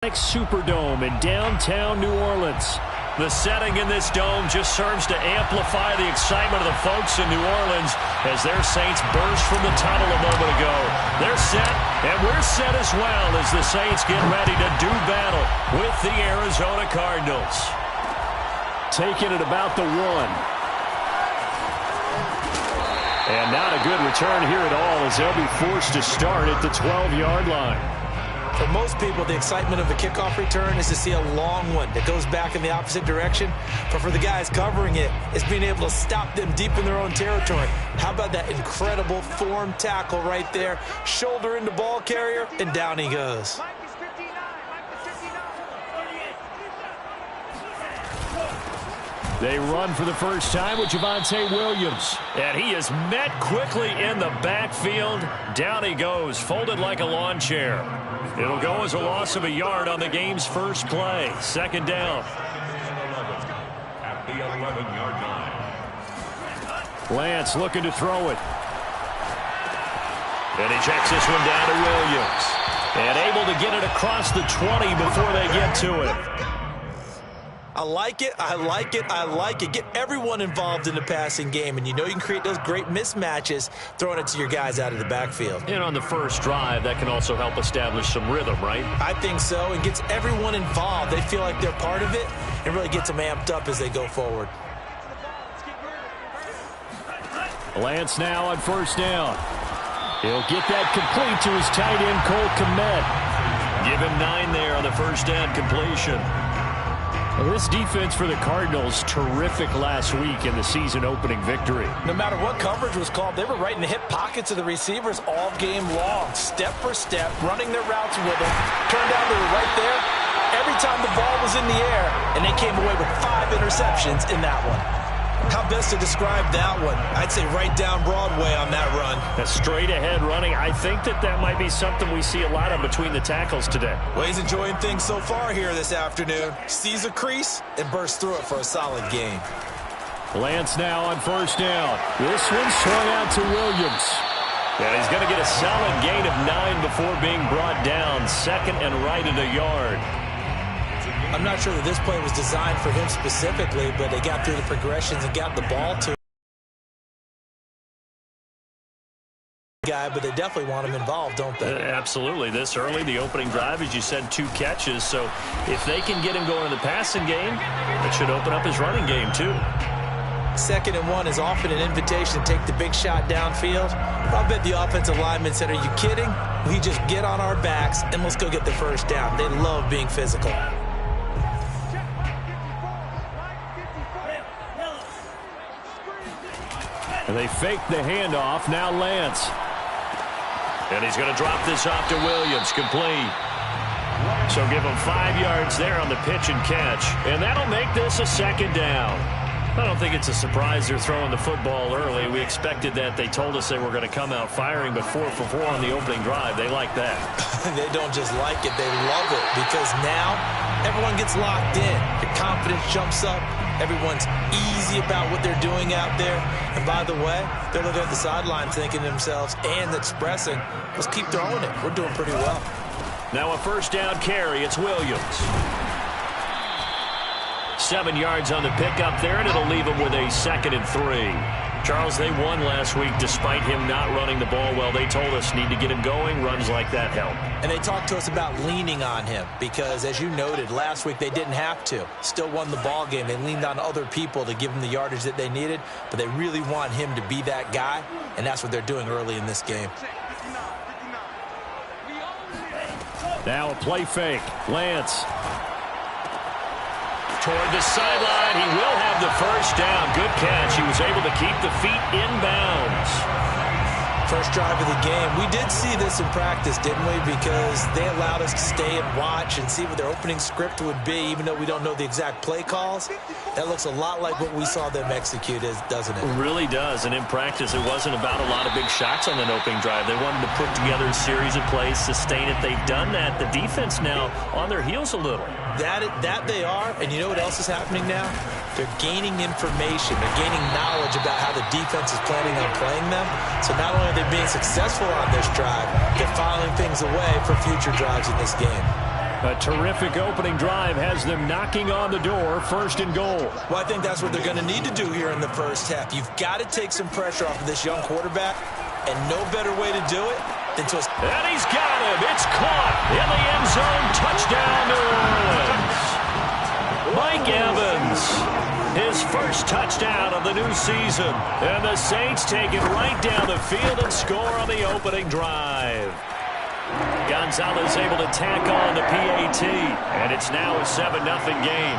Superdome in downtown New Orleans. The setting in this dome just serves to amplify the excitement of the folks in New Orleans as their Saints burst from the tunnel a moment ago. They're set, and we're set as well as the Saints get ready to do battle with the Arizona Cardinals. Taking it about the 1. And not a good return here at all as they'll be forced to start at the 12-yard line. For most people, the excitement of a kickoff return is to see a long one that goes back in the opposite direction. But for the guys covering it, it's being able to stop them deep in their own territory. How about that incredible form tackle right there? Shoulder into ball carrier, and down he goes. They run for the first time with Javonte Williams. And he is met quickly in the backfield. Down he goes, folded like a lawn chair. It'll go as a loss of a yard on the game's first play. Second down. At the 11-yard line. Lance looking to throw it. And he checks this one down to Williams. And able to get it across the 20 before they get to it. I like it, I like it, I like it. Get everyone involved in the passing game, and you know you can create those great mismatches throwing it to your guys out of the backfield. And on the first drive, that can also help establish some rhythm, right? I think so. It gets everyone involved. They feel like they're part of it and really gets them amped up as they go forward. Lance now on first down. He'll get that complete to his tight end, Cole Kmet. Give him 9 there on the first down completion. Well, this defense for the Cardinals, terrific last week in the season-opening victory. No matter what coverage was called, they were right in the hip pockets of the receivers all game long, step for step, running their routes with them. Turned out they were right there every time the ball was in the air, and they came away with 5 interceptions in that one. How best to describe that one? I'd say right down Broadway on that run. A straight-ahead running. I think that might be something we see a lot of between the tackles today. Well, he's enjoying things so far here this afternoon. Sees a crease and bursts through it for a solid game. Lance now on first down. This one swung out to Williams. And he's going to get a solid gain of 9 before being brought down. Second and right at a yard. I'm not sure that this play was designed for him specifically, but they got through the progressions and got the ball to guy, but they definitely want him involved, don't they? Absolutely. This early, the opening drive, as you said, 2 catches. So if they can get him going in the passing game, it should open up his running game too. 2nd and 1 is often an invitation to take the big shot downfield. I bet the offensive lineman said, are you kidding? We just get on our backs and let's go get the first down. They love being physical. And they fake the handoff. Now Lance. And he's going to drop this off to Williams. Complete. So give him 5 yards there on the pitch and catch. And that'll make this a second down. I don't think it's a surprise they're throwing the football early. We expected that. They told us they were going to come out firing, but 4 for 4 on the opening drive. They like that. They don't just like it. They love it because now everyone gets locked in. Your confidence jumps up. Everyone's easy about what they're doing out there. And by the way, they're looking at the sideline thinking to themselves and expressing, let's keep throwing it. We're doing pretty well. Now a first down carry. It's Williams. 7 yards on the pickup there, and it'll leave him with a 2nd and 3. Charles, they won last week despite him not running the ball well. They told us need to get him going. Runs like that help. And they talked to us about leaning on him because, as you noted, last week they didn't have to. Still won the ball game. They leaned on other people to give them the yardage that they needed, but they really want him to be that guy, and that's what they're doing early in this game. Now a play fake. Lance. Toward the sideline, he will have the first down. Good catch. He was able to keep the feet inbounds. First drive of the game. We did see this in practice, didn't we? Because they allowed us to stay and watch and see what their opening script would be, even though we don't know the exact play calls. That looks a lot like what we saw them execute, doesn't it? It really does. And in practice, it wasn't about a lot of big shots on that opening drive. They wanted to put together a series of plays, sustain it. They've done that. The defense now on their heels a little. That they are. And you know what else is happening now? They're gaining information. They're gaining knowledge about how the defense is planning on playing them. So not only are they being successful on this drive, they're filing things away for future drives in this game. A terrific opening drive has them knocking on the door, 1st and goal. Well, I think that's what they're going to need to do here in the first half. You've got to take some pressure off of this young quarterback, and no better way to do it than to... And he's got him. It's caught in the end zone. Touchdown, New Orleans. Mike Evans, his first touchdown of the new season. And the Saints take it right down the field and score on the opening drive. Gonzalez able to tack on the PAT, and it's now a 7-0 game.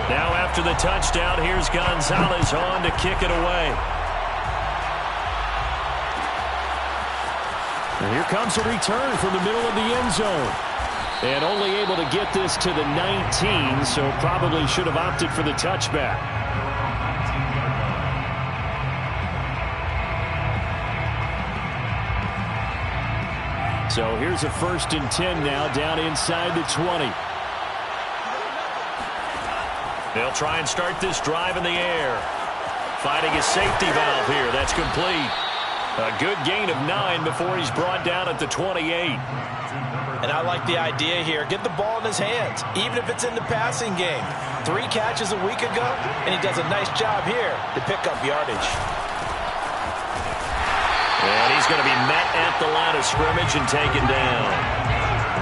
Now after the touchdown, here's Gonzalez on to kick it away. And here comes a return from the middle of the end zone. And only able to get this to the 19, so probably should have opted for the touchback. So here's a 1st and 10 now, down inside the 20. They'll try and start this drive in the air. Finding a safety valve here. That's complete. A good gain of 9 before he's brought down at the 28. And I like the idea here. Get the ball in his hands, even if it's in the passing game. 3 catches a week ago, and he does a nice job here to pick up yardage. And he's going to be met at the line of scrimmage and taken down.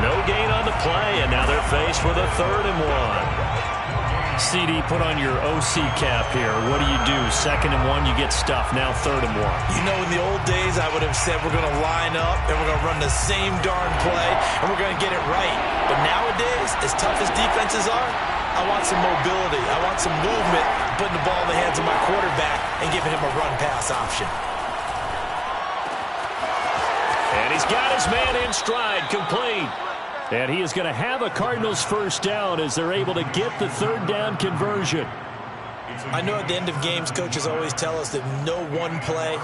No gain on the play, and now they're faced with a 3rd and 1. CD, put on your OC cap here. What do you do? 2nd and 1, you get stuffed. Now 3rd and 1. You know, in the old days, I would have said we're going to line up, and we're going to run the same darn play, and we're going to get it right. But nowadays, as tough as defenses are, I want some mobility. I want some movement, putting the ball in the hands of my quarterback and giving him a run-pass option. And he's got his man in stride, complete. And he is going to have a Cardinals 1st down as they're able to get the 3rd down conversion. I know at the end of games, coaches always tell us that no one play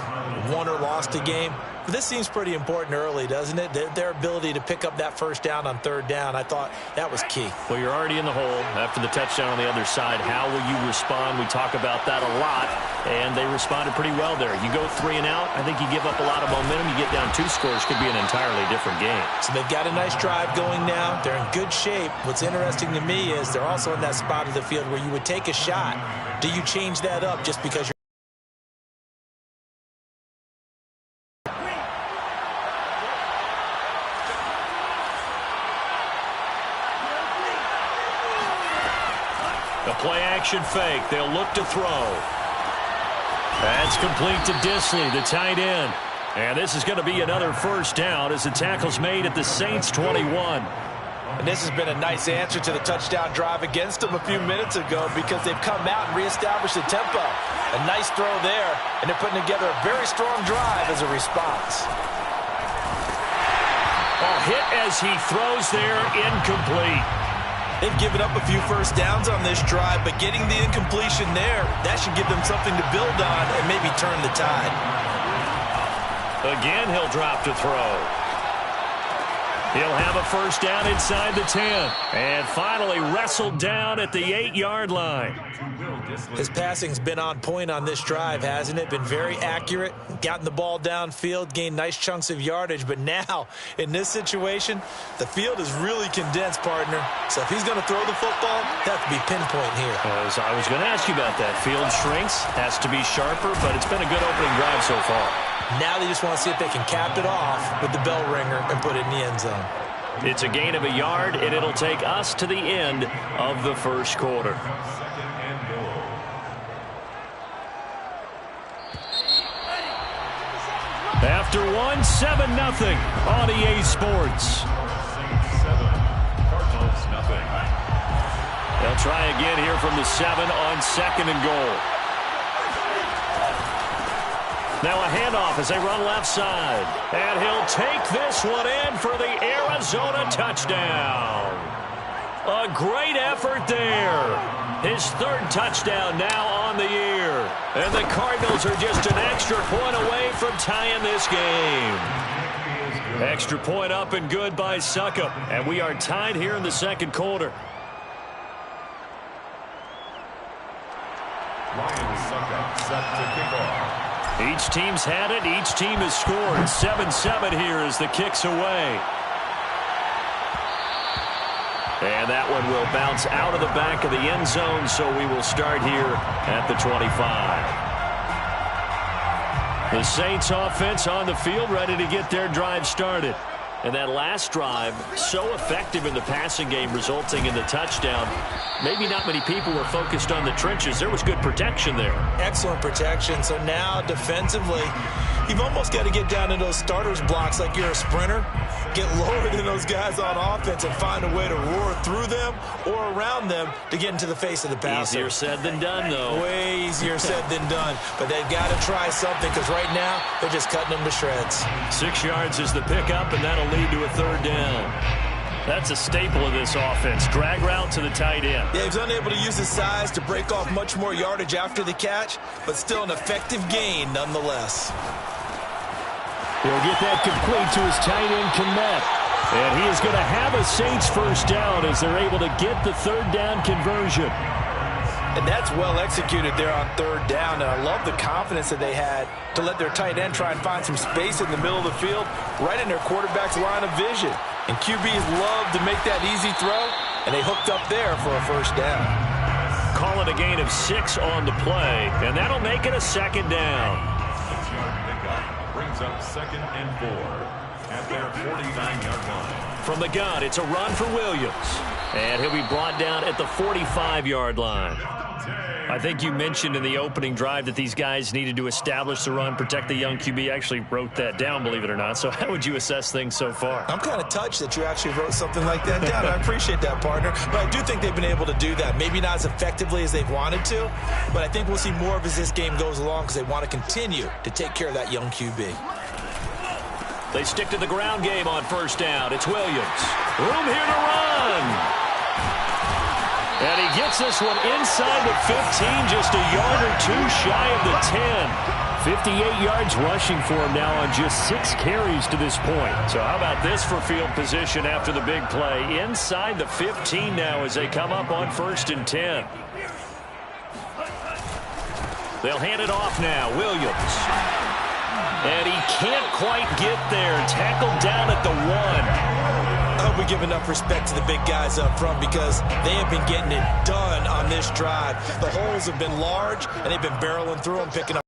won or lost a game. But this seems pretty important early, doesn't it? Their ability to pick up that 1st down on 3rd down, I thought that was key. Well, you're already in the hole after the touchdown on the other side. How will you respond? We talk about that a lot, and they responded pretty well there. You go 3 and out, I think you give up a lot of momentum. You get down 2 scores, could be an entirely different game. So they've got a nice drive going now. They're in good shape. What's interesting to me is they're also in that spot of the field where you would take a shot. Do you change that up just because you're... The play-action fake. They'll look to throw. That's complete to Disley, the tight end. And this is going to be another 1st down as the tackle's made at the Saints' 21. And this has been a nice answer to the touchdown drive against them a few minutes ago because they've come out and reestablished the tempo. A nice throw there, and they're putting together a very strong drive as a response. Hit as he throws there, incomplete. They've given up a few 1st downs on this drive, but getting the incompletion there, that should give them something to build on and maybe turn the tide. Again, he'll drop to throw. He'll have a 1st down inside the 10. And finally wrestled down at the 8-yard line. His passing's been on point on this drive, hasn't it? Been very accurate, gotten the ball downfield, gained nice chunks of yardage. But now, in this situation, the field is really condensed, partner. So if he's going to throw the football, that has to be pinpoint here. I was going to ask you about that. Field shrinks, has to be sharper, but it's been a good opening drive so far. Now they just want to see if they can cap it off with the bell ringer and put it in the end zone. It's a gain of a yard, and it'll take us to the end of the 1st quarter. After 1, 7-0 on EA Sports. They'll try again here from the 7 on 2nd and goal. Now a handoff as they run left side. And he'll take this one in for the Arizona touchdown. A great effort there. His 3rd touchdown now on the year. And the Cardinals are just an extra point away from tying this game. Extra point up and good by Succop. And we are tied here in the 2nd quarter. Ryan Succop set to kick off. Each team's had it. Each team has scored. 7-7 here as the kick's away. And that one will bounce out of the back of the end zone, so we will start here at the 25. The Saints offense on the field, ready to get their drive started. And that last drive, so effective in the passing game, resulting in the touchdown. Maybe not many people were focused on the trenches. There was good protection there. Excellent protection. So now defensively, you've almost got to get down to those starters blocks like you're a sprinter. Get lower than those guys on offense and find a way to roar through them or around them to get into the face of the passer. Easier said than done, though. Way easier said than done. But they've got to try something because right now they're just cutting them to shreds. 6 yards is the pickup, and that'll lead to a third down. That's a staple of this offense. Drag route to the tight end. Yeah, he's unable to use his size to break off much more yardage after the catch, but still an effective gain nonetheless. He'll get that complete to his tight end, Kmet. And he is going to have a Saints first down as they're able to get the third down conversion. And that's well executed there on third down. And I love the confidence that they had to let their tight end try and find some space in the middle of the field, right in their quarterback's line of vision. And QBs love to make that easy throw, and they hooked up there for a first down. Call it a gain of 6 on the play, and that'll make it a second down. Brings up 2nd and 4 at their 49-yard line. From the gun, it's a run for Williams. And he'll be brought down at the 45-yard line. I think you mentioned in the opening drive that these guys needed to establish the run, protect the young QB. I actually wrote that down, believe it or not. So how would you assess things so far? I'm kind of touched that you actually wrote something like that down. I appreciate that, partner. But I do think they've been able to do that. Maybe not as effectively as they've wanted to, but I think we'll see more of as this game goes along because they want to continue to take care of that young QB. They stick to the ground game on first down. It's Williams. Room here to run. And he gets this one inside the 15, just a yard or two shy of the 10. 58 yards rushing for him now on just 6 carries to this point. So how about this for field position after the big play? Inside the 15 now as they come up on 1st and 10. They'll hand it off now. Williams. And he can't quite get there. Tackled down at the 1. I hope we give enough respect to the big guys up front because they have been getting it done on this drive. The holes have been large, and they've been barreling through them, picking up.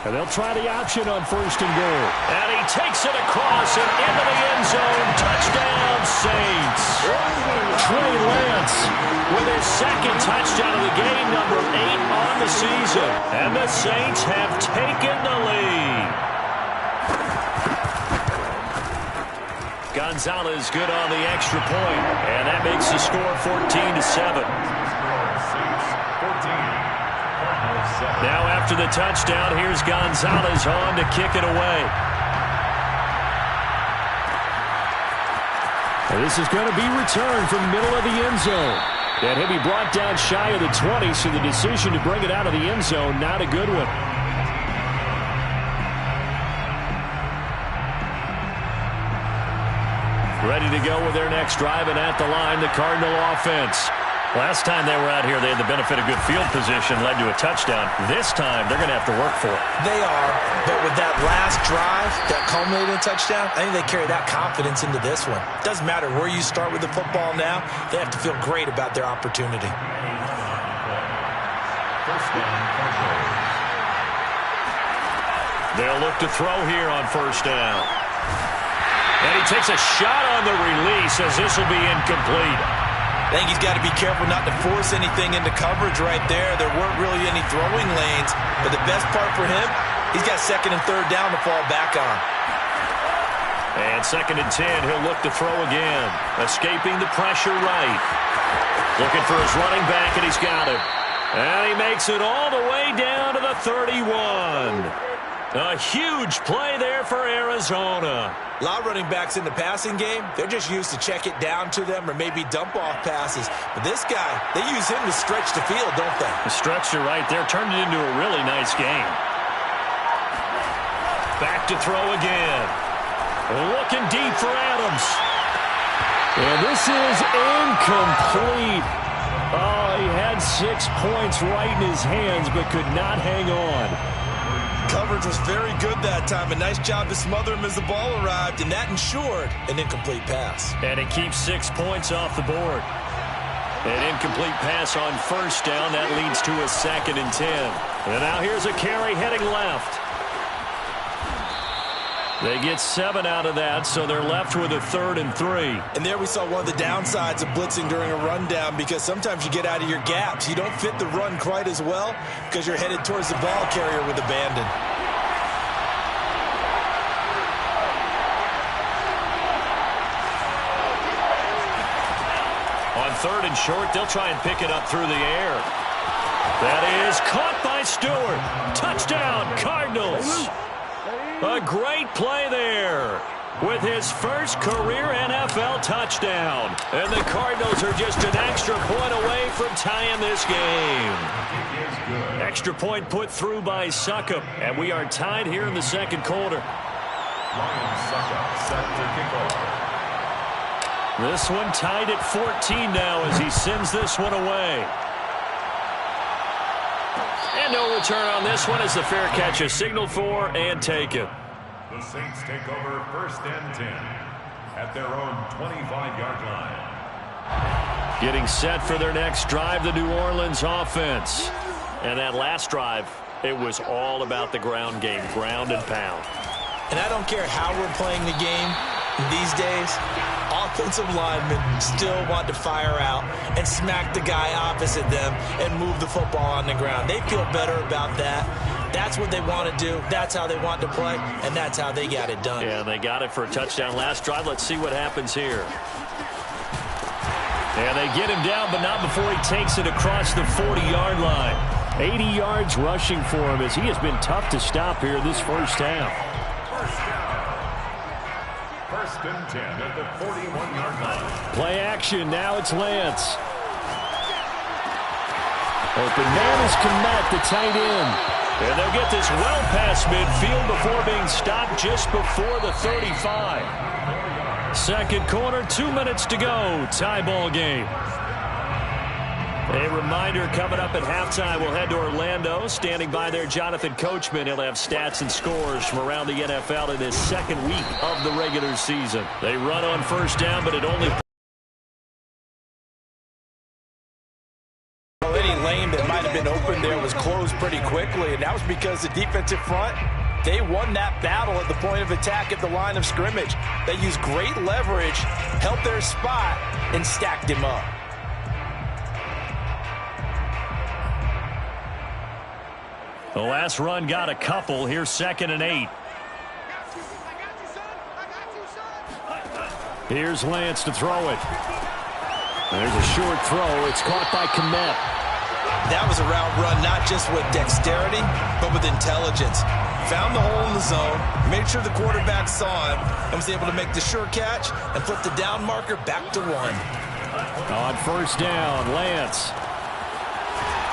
And they'll try the option on 1st and goal. And he takes it across and into the end zone. Touchdown, Saints. Trey Lance with his 2nd touchdown of the game, number 8 on the season. And the Saints have taken the lead. Gonzalez good on the extra point. And that makes the score 14-7. Now after the touchdown, here's Gonzalez on to kick it away. And this is going to be returned from the middle of the end zone. And he'll be brought down shy of the 20, so the decision to bring it out of the end zone, not a good one. Ready to go with their next drive, and at the line, the Cardinal offense. Last time they were out here, they had the benefit of good field position, led to a touchdown. This time, they're going to have to work for it. They are, but with that last drive, that culminated in a touchdown, I think they carry that confidence into this one. It doesn't matter where you start with the football now. They have to feel great about their opportunity. They'll look to throw here on 1st down. And he takes a shot on the release as this will be incomplete. I think he's got to be careful not to force anything into coverage right there. There weren't really any throwing lanes, but the best part for him, he's got 2nd and 3rd down to fall back on. And 2nd and 10, he'll look to throw again. Escaping the pressure right. Looking for his running back, and he's got him. And he makes it all the way down to the 31. A huge play there for Arizona. A lot of running backs in the passing game, they're just used to check it down to them or maybe dump off passes. But this guy, they use him to stretch the field, don't they? The stretcher right there turned it into a really nice game. Back to throw again. Looking deep for Adams. And this is incomplete. Oh, he had 6 points right in his hands but could not hang on. Coverage was very good that time. A nice job to smother him as the ball arrived, and that ensured an incomplete pass. And it keeps 6 points off the board. An incomplete pass on first down. That leads to a 2nd and 10. And now here's a carry heading left. They get 7 out of that, so they're left with a 3rd and 3. And there we saw one of the downsides of blitzing during a rundown, because sometimes you get out of your gaps. You don't fit the run quite as well because you're headed towards the ball carrier with abandon. On 3rd and short, they'll try and pick it up through the air. That is caught by Stewart. Touchdown, Cardinals. A great play there with his first career NFL touchdown. And the Cardinals are just an extra point away from tying this game. Extra point put through by Succop, and we are tied here in the 2nd quarter. Ryan Succop set to kick off. This one tied at 14 now as he sends this one away. And no return on this one as the fair catch is signaled for and taken. The Saints take over 1st and 10 at their own 25-yard line. Getting set for their next drive, the New Orleans offense. And that last drive, it was all about the ground game, ground and pound. And I don't care how we're playing the game these days, offensive linemen still want to fire out and smack the guy opposite them and move the football on the ground. They feel better about that. That's what they want to do. That's how they want to play, and that's how they got it done. Yeah, they got it for a touchdown last drive. Let's see what happens here. And they get him down, but not before he takes it across the 40-yard line. 80 yards rushing for him as he has been tough to stop here this first half. First down. 1st and 10 at the 41-yard line. Play action. Now it's Lance. Open man is Kmet, the tight end. And they'll get this well past midfield before being stopped just before the 35. 2nd quarter, 2 minutes to go. Tie ball game. A reminder coming up at halftime, we'll head to Orlando. Standing by there, Jonathan Coachman. He'll have stats and scores from around the NFL in his 2nd week of the regular season. They run on first down, but it only... Any lane that might have been open there was closed pretty quickly, and that was because the defensive front, they won that battle at the point of attack at the line of scrimmage. They used great leverage, held their spot, and stacked him up. The last run got a couple. Here's 2nd and 8. Here's Lance to throw it. There's a short throw. It's caught by Kmet. That was a route run, not just with dexterity, but with intelligence. Found the hole in the zone, made sure the quarterback saw him, and was able to make the sure catch and flip the down marker back to 1. On first down, Lance.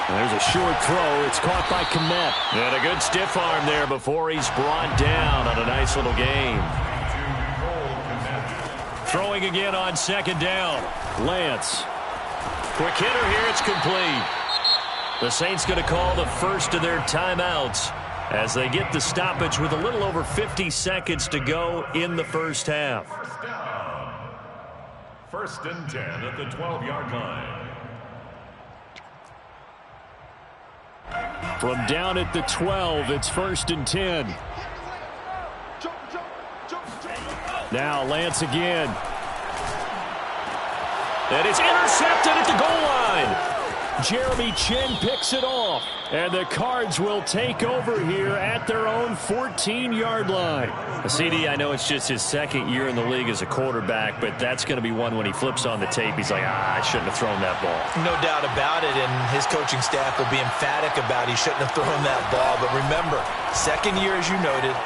There's a short throw. It's caught by Kmet. And a good stiff arm there before he's brought down on a nice little game. Throwing again on 2nd down. Lance. Quick hitter here. It's complete. The Saints going to call the first of their timeouts as they get the stoppage with a little over 50 seconds to go in the first half. First down. 1st and 10 at the 12-yard line. From down at the 12, it's 1st and 10. Now Lance again. And it's intercepted at the goal line. Jeremy Chinn picks it off. And the Cards will take over here at their own 14-yard line. CD, I know it's just his 2nd year in the league as a quarterback, but that's going to be one when he flips on the tape. He's like, I shouldn't have thrown that ball. No doubt about it, and his coaching staff will be emphatic about he shouldn't have thrown that ball. But remember, 2nd year, as you noted,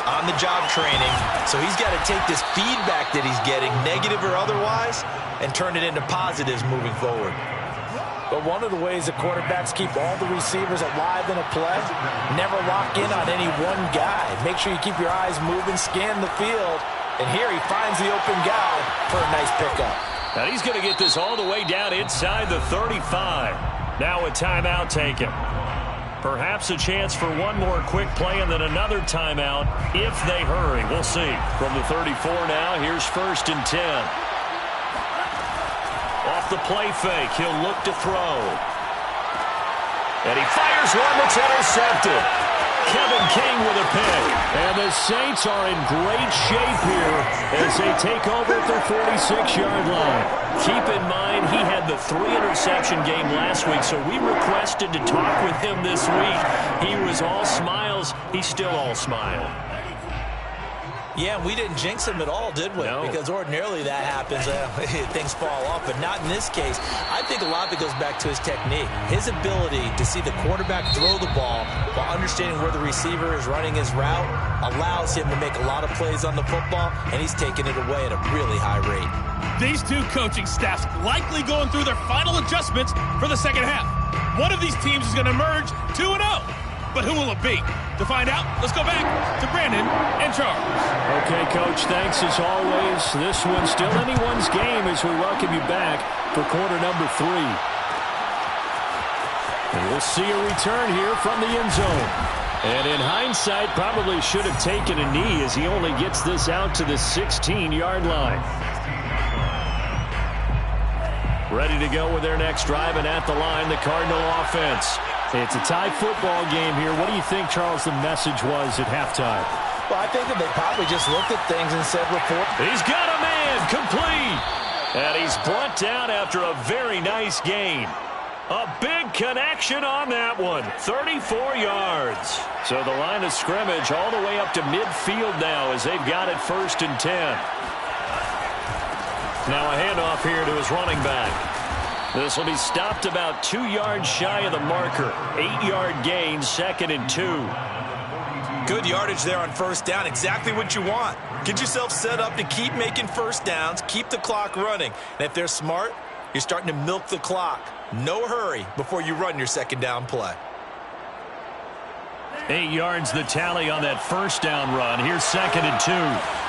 on-the-job training, so he's got to take this feedback that he's getting, negative or otherwise, and turn it into positives moving forward. But one of the ways that quarterbacks keep all the receivers alive in a play, never lock in on any one guy. Make sure you keep your eyes moving, scan the field, and here he finds the open guy for a nice pickup. And he's going to get this all the way down inside the 35. Now a timeout taken. Perhaps a chance for one more quick play and then another timeout if they hurry. We'll see. From the 34 now, here's 1st and 10. Off the play fake, he'll look to throw. And he fires one that's intercepted. Kevin King with a pick. And the Saints are in great shape here as they take over at their 46-yard line. Keep in mind, he had the 3-interception game last week, so we requested to talk with him this week. He was all smiles. He's still all smile. Yeah, we didn't jinx him at all, did we? No. Because ordinarily that happens. Things fall off, but not in this case. I think a lot of it goes back to his technique. His ability to see the quarterback throw the ball while understanding where the receiver is running his route allows him to make a lot of plays on the football, and he's taking it away at a really high rate. These two coaching staffs likely going through their final adjustments for the second half. One of these teams is going to emerge 2-0. But who will it be? To find out, let's go back to Brandon and Charles. Okay, Coach, thanks as always. This one's still anyone's game as we welcome you back for quarter number 3. And we'll see a return here from the end zone. And in hindsight, probably should have taken a knee as he only gets this out to the 16-yard line. Ready to go with their next drive, and at the line, the Cardinal offense. It's a tie football game here. What do you think, Charles, the message was at halftime? Well, I think that they probably just looked at things and said, report. He's got a man, complete. And he's brought down after a very nice gain. A big connection on that one, 34 yards. So the line of scrimmage all the way up to midfield now as they've got it 1st and 10. Now a handoff here to his running back. This will be stopped about 2 yards shy of the marker. 8-yard gain, 2nd and 2. Good yardage there on 1st down. Exactly what you want. Get yourself set up to keep making 1st downs, keep the clock running. And if they're smart, you're starting to milk the clock. No hurry before you run your 2nd down play. 8 yards the tally on that 1st down run. Here's 2nd and 2.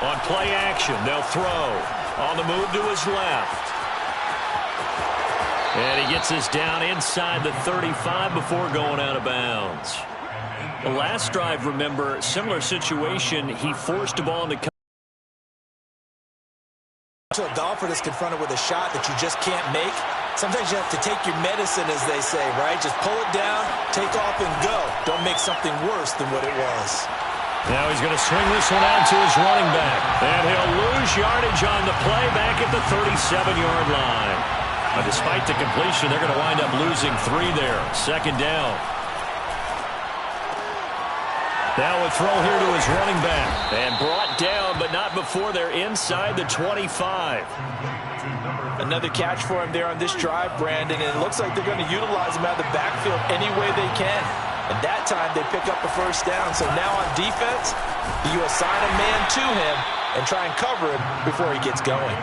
On play action, they'll throw. On the move to his left. And he gets us down inside the 35 before going out of bounds. The last drive, remember, similar situation. He forced the ball into. So a golfer that's confronted with a shot that you just can't make, sometimes you have to take your medicine, as they say, right? Just pull it down, take off, and go. Don't make something worse than what it was. Now he's going to swing this one out to his running back. And he'll lose yardage on the play back at the 37-yard line. But despite the completion, they're going to wind up losing 3 there. 2nd down. Now a throw here to his running back. And brought down, but not before they're inside the 25. Another catch for him there on this drive, Brandon. And it looks like they're going to utilize him out of the backfield any way they can. And that time, they pick up a 1st down. So now on defense, you assign a man to him and try and cover him before he gets going.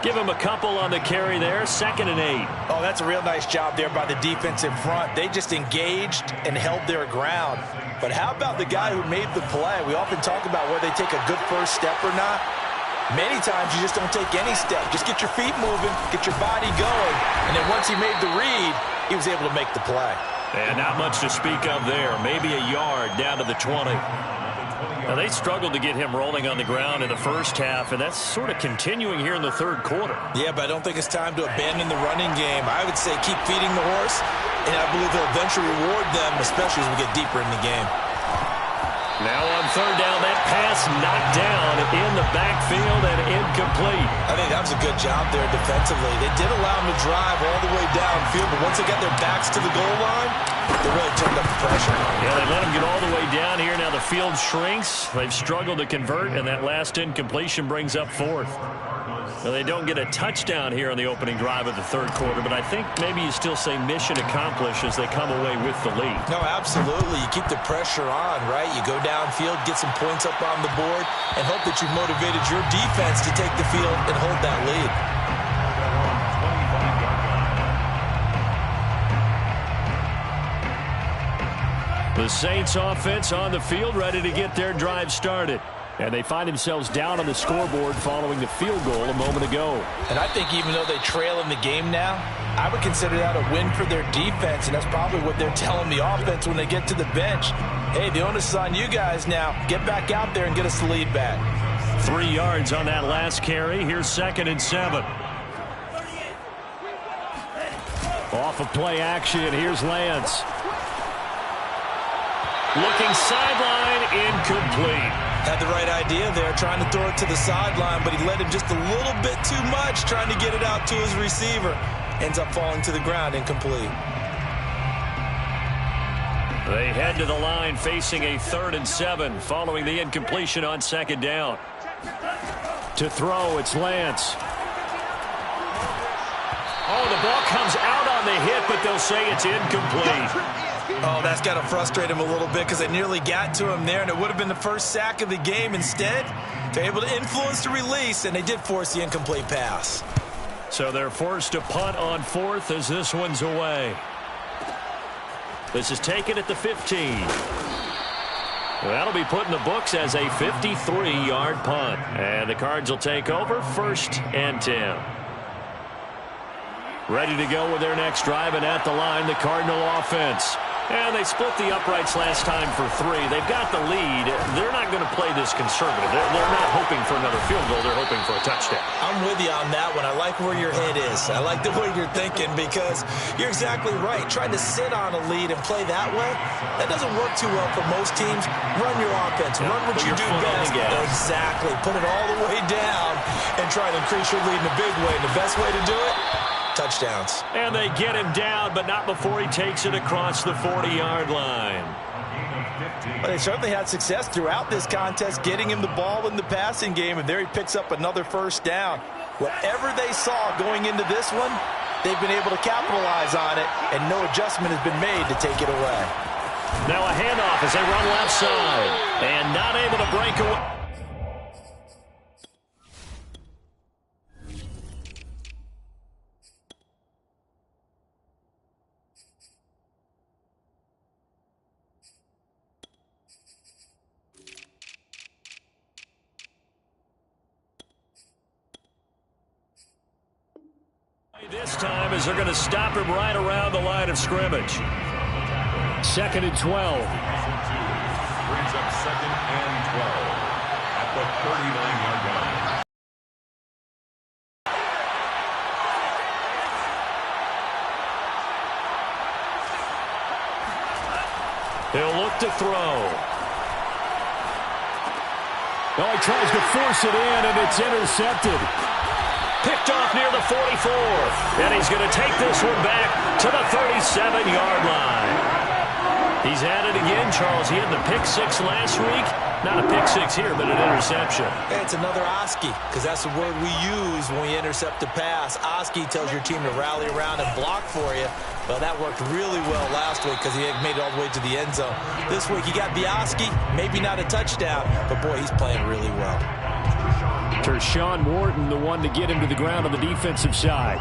Give him a couple on the carry there, 2nd and 8. Oh, that's a real nice job there by the defense in front. They just engaged and held their ground. But how about the guy who made the play? We often talk about whether they take a good first step or not. Many times you just don't take any step. Just get your feet moving, get your body going. And then once he made the read, he was able to make the play. And not much to speak of there. Maybe a yard down to the 20. Now, they struggled to get him rolling on the ground in the 1st half, and that's sort of continuing here in the 3rd quarter. Yeah, but I don't think it's time to abandon the running game. I would say keep feeding the horse, and I believe he'll eventually reward them, especially as we get deeper in the game. Now on 3rd down, that pass knocked down in the backfield and incomplete. I think that was a good job there defensively. They did allow him to drive all the way downfield, but once they got their backs to the goal line, they really turned up the pressure. Yeah, they let him get all the way down here. Now the field shrinks. They've struggled to convert, and that last incompletion brings up 4th. Now, they don't get a touchdown here on the opening drive of the 3rd quarter, but I think maybe you still say mission accomplished as they come away with the lead. No, absolutely. You keep the pressure on, right? You go downfield, get some points up on the board, and hope that you've motivated your defense to take the field and hold that lead. The Saints offense on the field ready to get their drive started. And they find themselves down on the scoreboard following the field goal a moment ago. And I think even though they trail in the game now, I would consider that a win for their defense, and that's probably what they're telling the offense when they get to the bench. Hey, the onus is on you guys now. Get back out there and get us the lead back. 3 yards on that last carry. Here's 2nd and 7. Off of play action, here's Lance. Looking sideline, incomplete. Had the right idea there, trying to throw it to the sideline, but he let him just a little bit too much, trying to get it out to his receiver. Ends up falling to the ground, incomplete. They head to the line facing a 3rd and 7 following the incompletion on 2nd down. To throw, it's Lance. Oh, the ball comes out on the hit, but they'll say it's incomplete. Oh, that's got to frustrate him a little bit because they nearly got to him there, and it would have been the first sack of the game. Instead, they're able to influence the release, and they did force the incomplete pass. So they're forced to punt on 4th as this one's away. This is taken at the 15. That'll be put in the books as a 53-yard punt. And the Cards will take over 1st and 10. Ready to go with their next drive, and at the line, the Cardinal offense. And they split the uprights last time for 3. They've got the lead. They're not going to play this conservative. They're not hoping for another field goal. They're hoping for a touchdown. I'm with you on that one. I like where your head is. I like the way you're thinking because you're exactly right. Trying to sit on a lead and play that way, that doesn't work too well for most teams. Run your offense. Run what you do best. Exactly. Put it all the way down and try to increase your lead in a big way. And the best way to do it, touchdowns. And they get him down, but not before he takes it across the 40-yard line. Well, they certainly had success throughout this contest, getting him the ball in the passing game, and there he picks up another 1st down. Whatever they saw going into this one, they've been able to capitalize on it, and no adjustment has been made to take it away. Now a handoff as they run left side, and not able to break away. This time as they're going to stop him right around the line of scrimmage. 2nd and 12. Brings up 2nd and 12 at the 39-yard line. He'll look to throw. Oh, he tries to force it in, and it's intercepted. Picked off near the 44. And he's going to take this one back to the 37-yard line. He's at it again, Charles. He had the pick 6 last week. Not a pick 6 here, but an interception. Hey, it's another Oski, because that's the word we use when we intercept a pass. Oski tells your team to rally around and block for you. Well, that worked really well last week because he had made it all the way to the end zone. This week, you got Oski, maybe not a touchdown, but, boy, he's playing really well. Tershawn Wharton, the one to get him to the ground on the defensive side.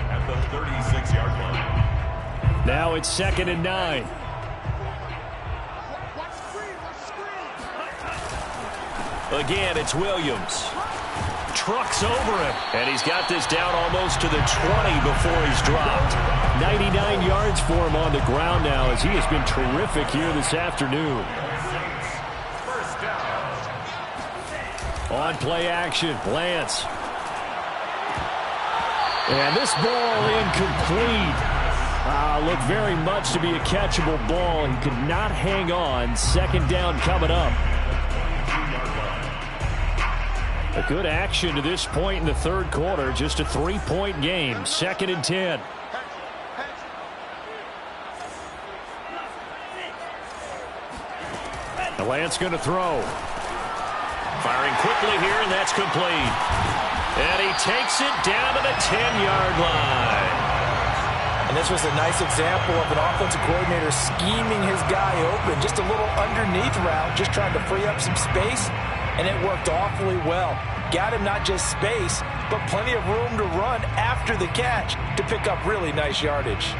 At the 36-yard line. Now it's 2nd and 9. Again, it's Williams. Trucks over him. And he's got this down almost to the 20 before he's dropped. 99 yards for him on the ground now as he has been terrific here this afternoon. First down. On play action, Lance. And this ball incomplete. Looked very much to be a catchable ball. He could not hang on. 2nd down coming up. A good action to this point in the 3rd quarter. Just a 3-point game. 2nd and 10. The Lance going to throw. Firing quickly here, and that's complete. And he takes it down to the 10-yard line. And this was a nice example of an offensive coordinator scheming his guy open. Just a little underneath route, just trying to free up some space, and it worked awfully well. Got him not just space, but plenty of room to run after the catch to pick up really nice yardage.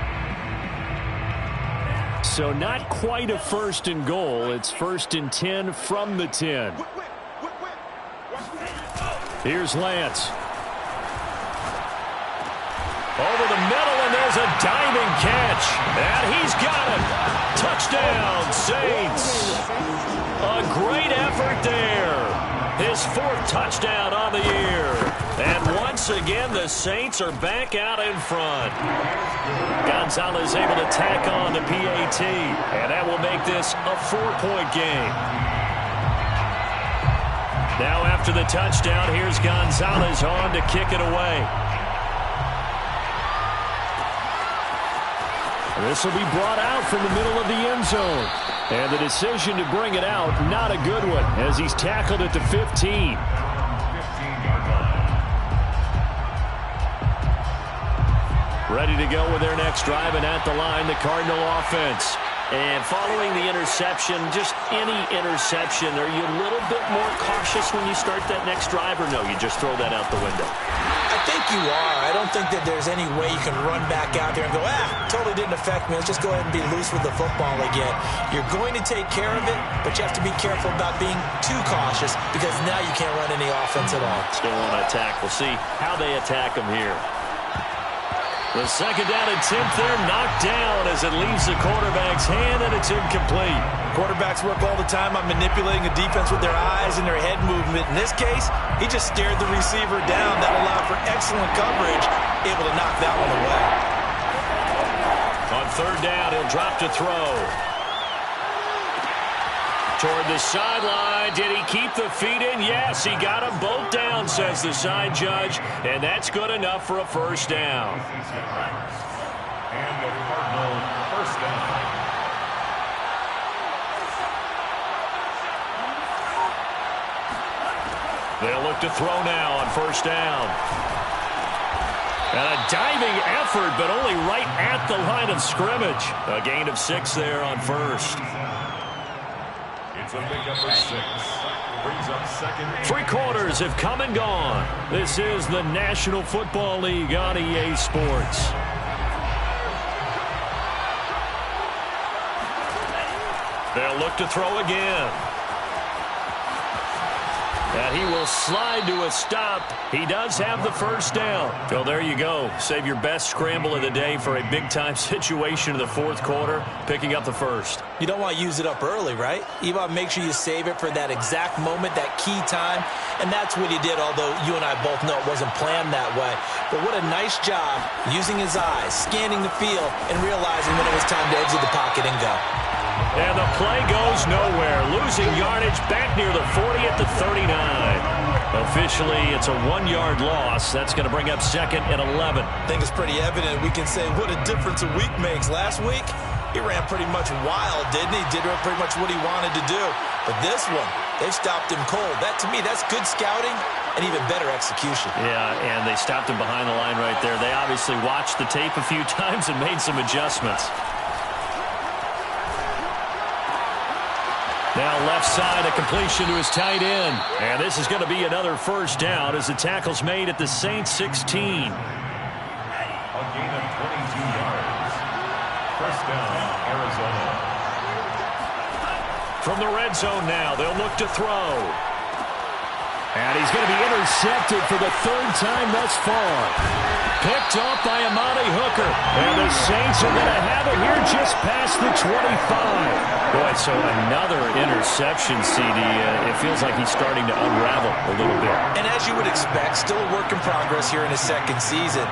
so not quite a 1st and goal. It's 1st and 10 from the 10. Here's Lance. Over the middle, and there's a diving catch. And he's got it. Touchdown, Saints. A great effort there. His 4th touchdown on the year. And once again, the Saints are back out in front. Gonzalez able to tack on the PAT. And that will make this a 4-point game. Now after the touchdown, here's Gonzalez on to kick it away. This will be brought out from the middle of the end zone. And the decision to bring it out, not a good one, as he's tackled at the 15. 15-yard line. Ready to go with their next drive, and at the line, the Cardinal offense. And following the interception, just any interception, are you a little bit more cautious when you start that next drive, or no, you just throw that out the window? I think you are. I don't think that there's any way you can run back out there and go, totally didn't affect me. Let's just go ahead and be loose with the football again. You're going to take care of it, but you have to be careful about being too cautious because now you can't run any offense at all. Still want to attack. We'll see how they attack them here. The second down attempt there knocked down as it leaves the quarterback's hand, and it's incomplete. Quarterbacks work all the time on manipulating the defense with their eyes and their head movement. In this case, he just stared the receiver down. That allowed for excellent coverage, able to knock that one away. On 3rd down, he'll drop to throw. Toward the sideline. Did he keep the feet in? Yes, he got them both down, says the side judge, and that's good enough for a 1st down. And the Cardinal 1st down. They'll look to throw now on 1st down. And a diving effort, but only right at the line of scrimmage. A gain of 6 there on 1st. It's a pickup of 6. Brings up 2nd. 3 quarters have come and gone. This is the National Football League on EA Sports. They'll look to throw again. And he will slide to a stop. He does have the 1st down. So there you go. Save your best scramble of the day for a big-time situation in the 4th quarter, picking up the 1st. You don't want to use it up early, right? You want to make sure you save it for that exact moment, that key time. And that's what he did, although you and I both know it wasn't planned that way. But what a nice job using his eyes, scanning the field, and realizing when it was time to exit the pocket and go. And the play goes nowhere. Losing yardage back near the 40 at the 39. Officially, it's a 1-yard loss. That's going to bring up 2nd and 11. I think it's pretty evident. We can say what a difference a week makes. Last week, he ran pretty much wild, didn't he? Did pretty much what he wanted to do. But this one, they've stopped him cold. That, to me, that's good scouting and even better execution. Yeah, and they stopped him behind the line right there. They obviously watched the tape a few times and made some adjustments. Now left side, a completion to his tight end. And this is going to be another 1st down as the tackle's made at the Saints 16. A gain of 22 yards. 1st down, Arizona. From the red zone now, they'll look to throw. And he's going to be intercepted for the 3rd time thus far. Picked off by Amani Hooker. And the Saints are going to have it here just past the 25. Boy, so another interception, CD. It feels like he's starting to unravel a little bit. And as you would expect, still a work in progress here in his 2nd season.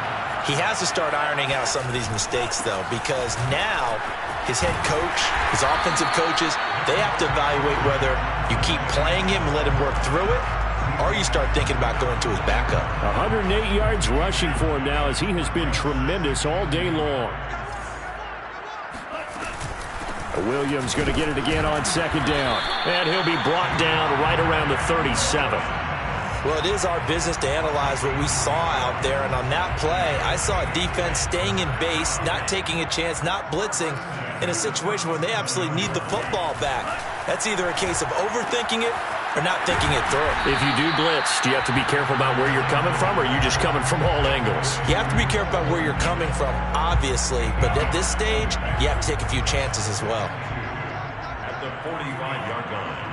He has to start ironing out some of these mistakes, though, because now his head coach, his offensive coaches, they have to evaluate whether you keep playing him and let him work through it, or you start thinking about going to his backup. 108 yards rushing for him now as he has been tremendous all day long. Williams going to get it again on 2nd down. And he'll be brought down right around the 37. Well, it is our business to analyze what we saw out there. And on that play, I saw a defense staying in base, not taking a chance, not blitzing in a situation where they absolutely need the football back. That's either a case of overthinking it or not thinking it through. If you do blitz, do you have to be careful about where you're coming from, or are you just coming from all angles? You have to be careful about where you're coming from, obviously, but at this stage, you have to take a few chances as well. At the 45-yard line.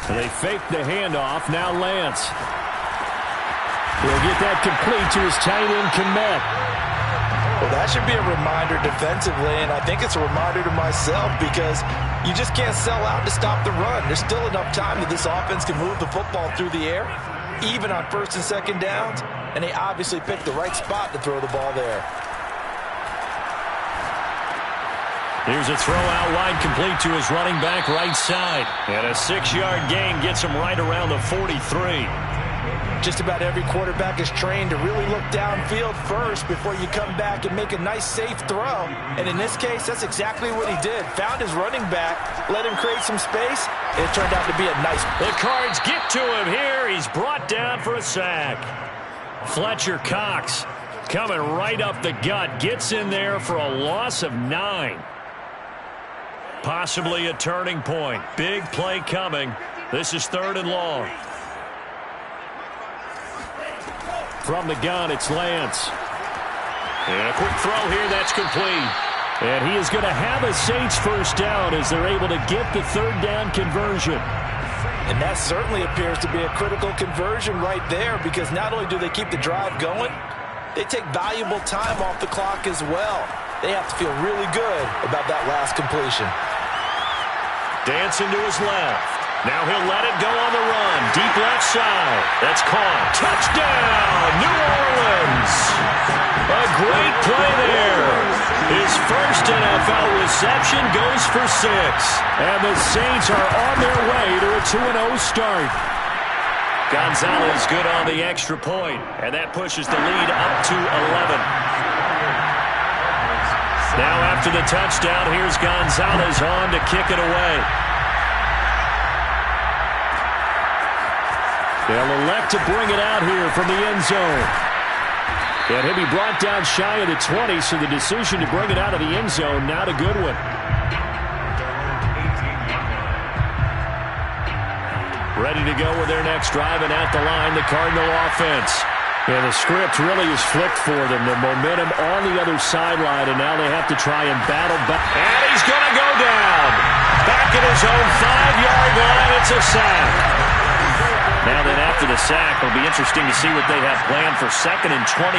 And they fake the handoff. Now Lance. He'll get that complete to his tight end, Kmet. Well, that should be a reminder defensively, and I think it's a reminder to myself because you just can't sell out to stop the run. There's still enough time that this offense can move the football through the air, even on first and second downs, and they obviously picked the right spot to throw the ball there. Here's a throw out wide, complete to his running back right side. And a 6-yard gain gets him right around the 43. Just about every quarterback is trained to really look downfield first before you come back and make a nice, safe throw. And in this case, that's exactly what he did. Found his running back, let him create some space, and it turned out to be a nice. The Cards get to him here. He's brought down for a sack. Fletcher Cox coming right up the gut. Gets in there for a loss of 9. Possibly a turning point. Big play coming. This is 3rd and long. From the gun, it's Lance. And a quick throw here, that's complete. And he is going to have a Saints first down as they're able to get the 3rd down conversion. And that certainly appears to be a critical conversion right there because not only do they keep the drive going, they take valuable time off the clock as well. They have to feel really good about that last completion. Dancing to his left. Now he'll let it go on the run. Deep left side. That's caught. Touchdown, New Orleans. A great play there. His first NFL reception goes for 6. And the Saints are on their way to a 2-0 start. Gonzalez good on the extra point. And that pushes the lead up to 11. Now after the touchdown, here's Gonzalez on to kick it away. They'll elect to bring it out here from the end zone. And he'll be brought down shy of the 20, so the decision to bring it out of the end zone, not a good one. Ready to go with their next drive, and at the line, the Cardinal offense. And the script really is flipped for them. The momentum on the other sideline, and now they have to try and battle back. And he's going to go down. Back at his own 5-yard line, it's a sack. Now then, after the sack, it'll be interesting to see what they have planned for 2nd and 23.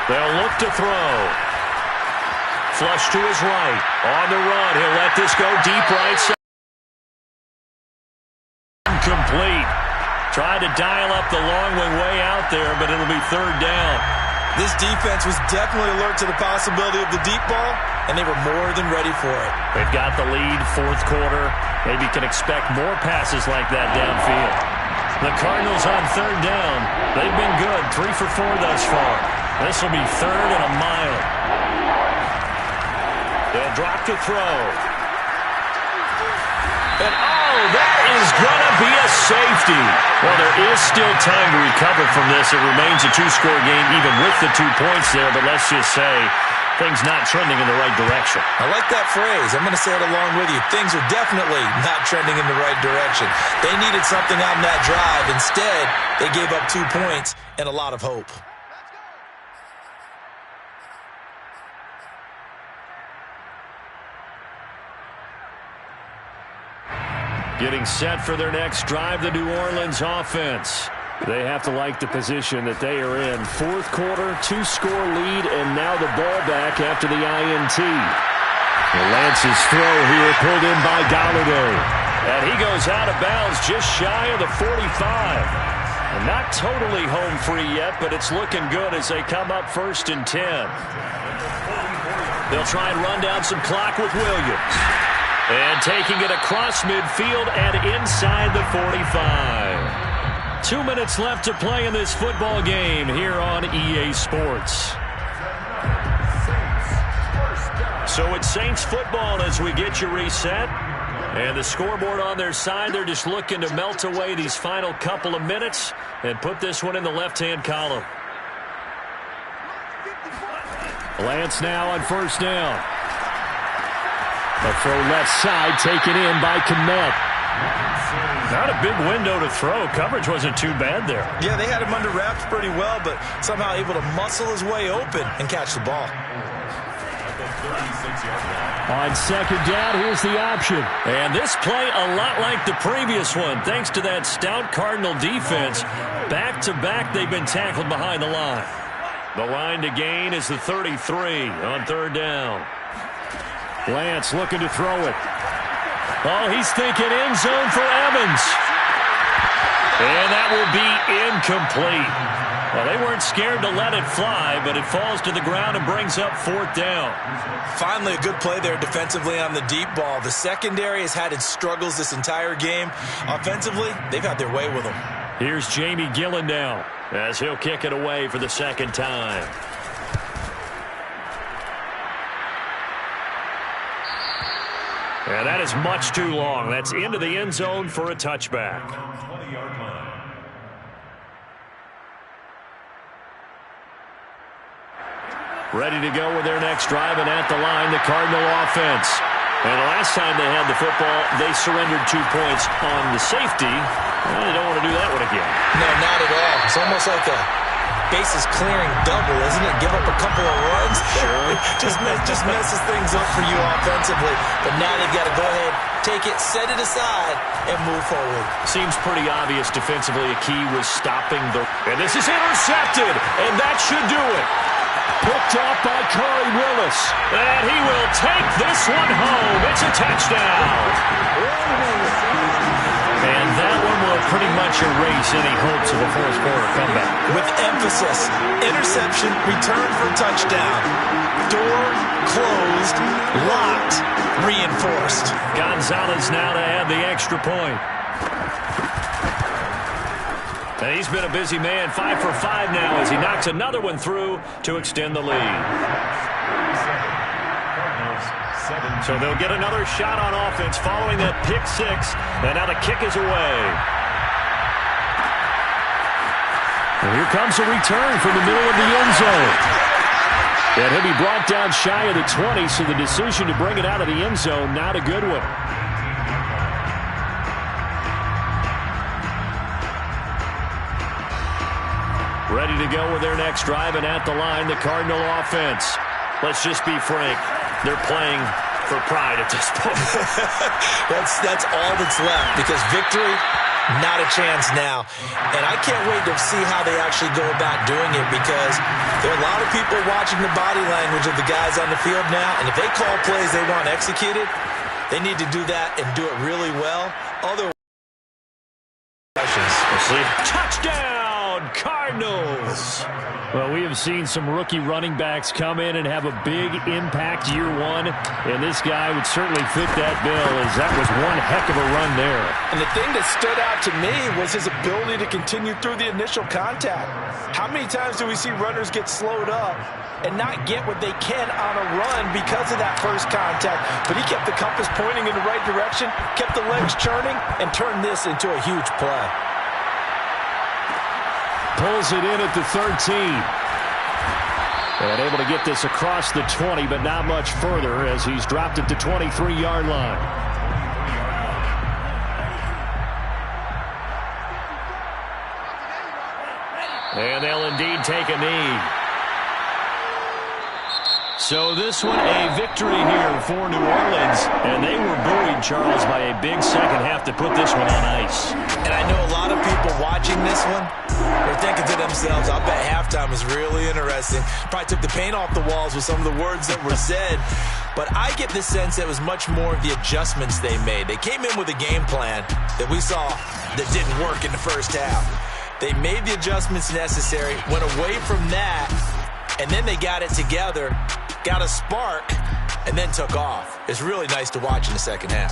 They'll look to throw. Flush to his right. On the run, he'll let this go deep right side. Complete. Tried to dial up the long way out there, but it'll be 3rd down. This defense was definitely alert to the possibility of the deep ball, and they were more than ready for it. They've got the lead, 4th quarter. Maybe can expect more passes like that downfield. The Cardinals on 3rd down. They've been good, 3 for 4 thus far. This will be 3rd and a mile. They'll drop to throw. And that is going to be a safety. Well, there is still time to recover from this. It remains a 2-score game even with the 2 points there, but let's just say things not trending in the right direction. I like that phrase. I'm going to say it along with you. Things are definitely not trending in the right direction. They needed something on that drive. Instead, they gave up 2 points and a lot of hope. Getting set for their next drive, the New Orleans offense. They have to like the position that they are in. 4th quarter, 2-score lead, and now the ball back after the INT. Lance's throw here pulled in by Golladay. And he goes out of bounds just shy of the 45. And not totally home free yet, but it's looking good as they come up 1st and 10. They'll try and run down some clock with Williams. And taking it across midfield and inside the 45. 2 minutes left to play in this football game here on EA Sports. So it's Saints football as we get you reset. And the scoreboard on their side, they're just looking to melt away these final couple of minutes and put this one in the left-hand column. Lance now on 1st down. A throw left side taken in by Kmet. Not a big window to throw. Coverage wasn't too bad there. Yeah, they had him under wraps pretty well, but somehow able to muscle his way open and catch the ball. On second down, here's the option. And this play a lot like the previous one. Thanks to that stout Cardinal defense, back-to-back they've been tackled behind the line. The line to gain is the 33 on third down. Lance looking to throw it. Oh, he's thinking end zone for Evans. And that will be incomplete. Well, they weren't scared to let it fly, but it falls to the ground and brings up fourth down. Finally, a good play there defensively on the deep ball. The secondary has had its struggles this entire game. Offensively, they've had their way with them. Here's Jamie Gillen now as he'll kick it away for the second time. And that is much too long. That's into the end zone for a touchback. 20-yard line. Ready to go with their next drive, and at the line, the Cardinal offense. And the last time they had the football, they surrendered 2 points on the safety. Well, they don't want to do that one again. No, not at all. It's almost like a bases-clearing double, isn't it? Give up a couple of runs. Sure. just messes things up for you offensively. But now they've got to go ahead, take it, set it aside, and move forward. Seems pretty obvious defensively. A key was stopping the... And this is intercepted, and that should do it. Picked off by Corey Willis. And he will take this one home. It's a touchdown. And that one will pretty much erase any hopes of a fourth-quarter comeback. With emphasis, interception, return for a touchdown. Door closed, locked, reinforced. Gonzalez now to add the extra point. And he's been a busy man, 5 for 5 now as he knocks another one through to extend the lead. So they'll get another shot on offense following that pick six. And now the kick is away. And here comes a return from the middle of the end zone. And he'll be brought down shy of the 20, so the decision to bring it out of the end zone, not a good one. Ready to go with their next drive, and at the line, the Cardinal offense. Let's just be frank. They're playing for pride at this point. That's all that's left, because victory, not a chance now. And I can't wait to see how they actually go about doing it, because there are a lot of people watching the body language of the guys on the field now, and if they call plays they want executed, they need to do that and do it really well. Otherwise, we'll see. Touchdown, Cardinals! Well, we have seen some rookie running backs come in and have a big impact year one, and this guy would certainly fit that bill, as that was one heck of a run there. And the thing that stood out to me was his ability to continue through the initial contact. How many times do we see runners get slowed up and not get what they can on a run because of that first contact? But he kept the compass pointing in the right direction, kept the legs churning, and turned this into a huge play. Pulls it in at the 13. And able to get this across the 20, but not much further as he's dropped at the 23-yard line. And they'll indeed take a knee. So this one a victory here for New Orleans. And they were buoyed, Charles, by a big second half to put this one on ice. And I know a lot of people watching this one, they're thinking to themselves, I bet halftime is really interesting. Probably took the paint off the walls with some of the words that were said. But I get the sense that it was much more of the adjustments they made. They came in with a game plan that we saw that didn't work in the first half. They made the adjustments necessary, went away from that, and then they got it together, got a spark, and then took off. It's really nice to watch in the second half.